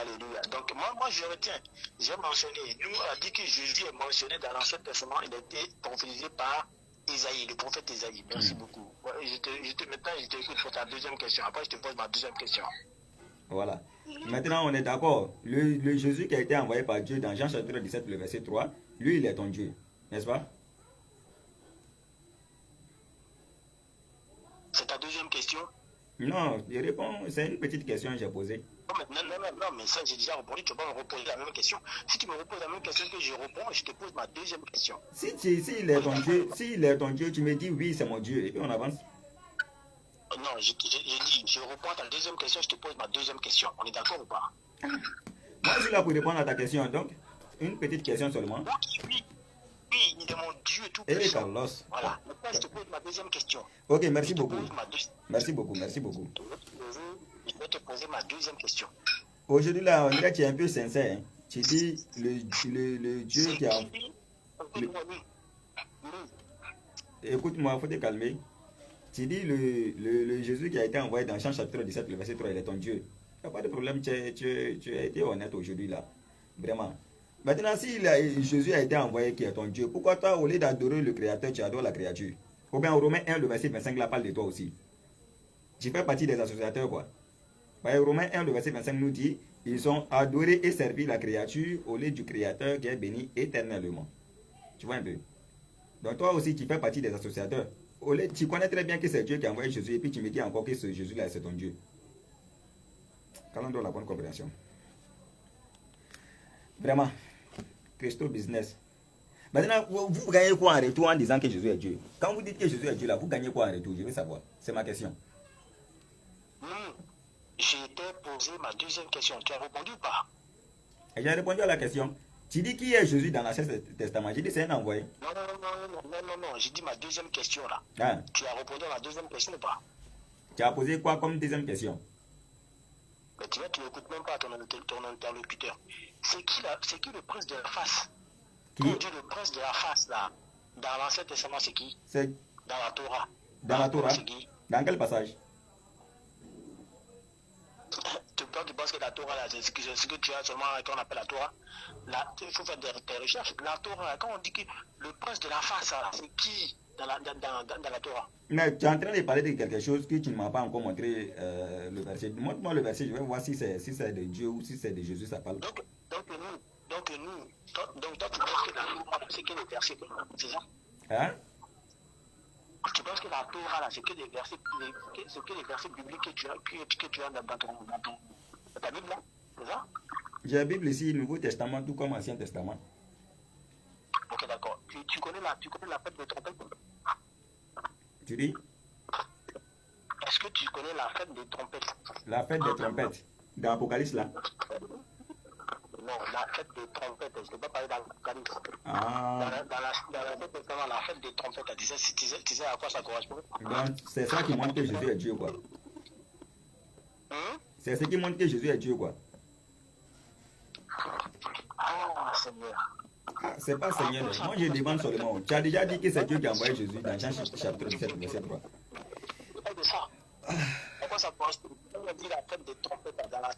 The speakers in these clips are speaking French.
Alléluia. Donc, moi, je retiens. J'ai mentionné, nous, on a dit que Jésus est mentionné dans l'Ancien Testament. Il a été prophétisé par Isaïe, le prophète Isaïe. Merci beaucoup. Ouais, maintenant, je t'écoute pour ta deuxième question. Après, je te pose ma deuxième question. Voilà. Maintenant, on est d'accord. Le Jésus qui a été envoyé par Dieu dans Jean chapitre 17, le verset 3, lui, il est ton Dieu. N'est-ce pas? C'est ta deuxième question? Non, je réponds. C'est une petite question que j'ai posée. Non, mais ça, j'ai déjà répondu. Tu vas me reposer la même question. Si tu me reposes la même question que je réponds, je te pose ma deuxième question. Si il est ton Dieu, s'il est ton Dieu, tu me dis oui, c'est mon Dieu. Et puis on avance. Non, je dis, je réponds à ta deuxième question, je te pose ma deuxième question. On est d'accord ou pas? Moi, je suis là pour répondre à ta question. Donc, une petite question seulement. Oui, il est mon Dieu tout Et puissant. Carlos. Voilà. Maintenant, je te pose ma deuxième question. Ok, merci beaucoup. Merci beaucoup. Je vais te poser ma deuxième question. Aujourd'hui, là, on dirait que tu es un peu sincère. Hein. Tu dis le Dieu qui a... Écoute-moi, il faut te calmer. Tu dis le Jésus qui a été envoyé dans Jean chapitre 17, le verset 3, il est ton Dieu. Il n'y a pas de problème, tu as été honnête aujourd'hui là. Vraiment. Maintenant, si Jésus a été envoyé qui est ton Dieu, pourquoi toi, au lieu d'adorer le Créateur, tu adores la créature? Ou bien, au Romains 1, le verset 25, là, parle de toi aussi. Tu fais partie des associateurs, quoi. Romains 1, le verset 25 nous dit, ils ont adoré et servi la créature au lieu du Créateur qui est béni éternellement. Tu vois un peu? Donc toi aussi, tu fais partie des associateurs. Tu connais très bien que c'est Dieu qui a envoyé Jésus et puis tu me dis encore que ce Jésus-là, c'est ton Dieu. Quand on donne la bonne compréhension. Vraiment, Christo business. Maintenant, vous gagnez quoi en retour en disant que Jésus est Dieu? Quand vous dites que Jésus est Dieu, là, vous gagnez quoi en retour? Je veux savoir. C'est ma question. J'ai posé ma deuxième question. Tu as répondu ou pas? J'ai répondu à la question. Tu dis qui est Jésus dans l'Ancien Testament? J'ai dit c'est un envoyé. Non. J'ai dit ma deuxième question là. Ah. Tu as répondu à ma deuxième question ou pas? Tu as posé quoi comme deuxième question? Mais tu n'écoutes même pas ton interlocuteur. C'est qui le prince de la face? Qui? Quand on dit le prince de la face là, dans l'Ancien Testament, c'est qui? C'est dans la Torah. Dans la Torah? Dans quel passage? Tu penses que la Torah, là, c'est ce que tu as seulement qu'on appelle la Torah. Il faut faire des recherches. La Torah, quand on dit que le prince de la face, c'est qui dans la Torah? Mais tu es en train de parler de quelque chose que tu ne m'as pas encore montré le verset. Montre-moi le verset, je vais voir si c'est de Dieu ou si c'est de Jésus, ça parle. Donc toi, tu penses que la Torah, c'est que les versets, c'est ça? Hein? Tu penses que la Torah, là, c'est que des versets, bibliques que tu as dans ta Bible, là? C'est ça? J'ai la Bible ici, Nouveau Testament, tout comme Ancien Testament. Ok, d'accord. Tu connais la fête des trompettes? Tu dis? Est-ce que tu connais la fête des trompettes? La fête des trompettes, dans l'Apocalypse, là? Non, la fête des trompettes, je ne peux pas parler dans l'Apocalypse. Ah. Dans la fête des trompettes, tu sais à quoi ça correspond? Donc, c'est ça qui montre que Jésus est Dieu, quoi. C'est ce qui montre que Jésus est Dieu, quoi. Ah, Seigneur. Ah, c'est pas Seigneur. Moi, je demande seulement. Tu as déjà dit que c'est Dieu qui a envoyé Jésus dans Jean chapitre 17, verset 3. C'est de ça. À quoi ça correspond? On dit la fête des trompettes dans la...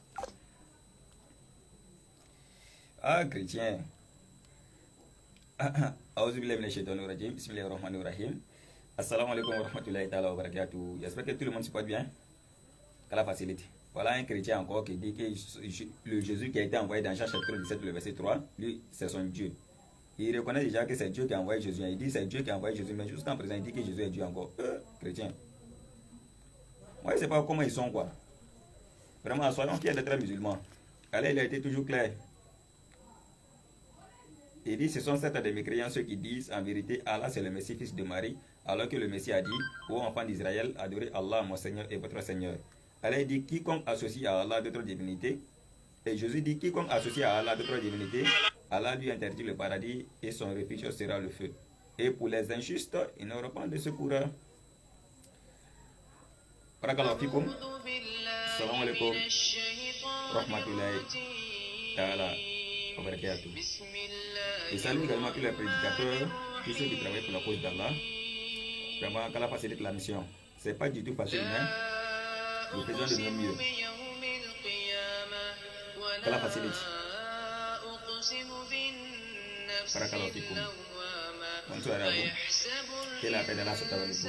Ah, chrétien. Bismillahirrahmanirrahim. Assalamu alaikum wa rahmatullahi ta'ala wa barakatuh. J'espère que tout le monde se porte bien. Qu'à la facilité. Voilà un chrétien encore qui dit que le Jésus qui a été envoyé dans Jean chapitre 17, le verset 3, lui, c'est son Dieu. Il reconnaît déjà que c'est Dieu qui a envoyé Jésus. Il dit c'est Dieu qui a envoyé Jésus, mais jusqu'en présent, il dit que Jésus est Dieu encore. Chrétien. Moi, je ne sais pas comment ils sont, quoi. Vraiment, soyons fiers d'être musulmans. Allez, il a été toujours clair. Il dit, ce sont certains des mécréants ceux qui disent, en vérité, Allah c'est le Messie, fils de Marie, alors que le Messie a dit, ô enfants d'Israël, adorez Allah, mon Seigneur et votre Seigneur. Allah dit, quiconque associe à Allah d'autres divinités, et Jésus dit, quiconque associe à Allah d'autres divinités, Allah lui interdit le paradis et son refuge sera le feu. Et pour les injustes, ils n'auront pas de secours. Barakallahu fikum. Assalamu alaikum. Rahmatullahi ta'ala wa barakatuh. Et salut également tous les prédicateurs, tous ceux qui travaillent pour la cause d'Allah. Vraiment, qu'Allah facilite la mission. C'est pas du tout facile, mais nous faisons de nos mieux. qu'Allah facilite. Barakallahu fikum. Bonsoir à vous. Que la paix d'Allah soit avec vous.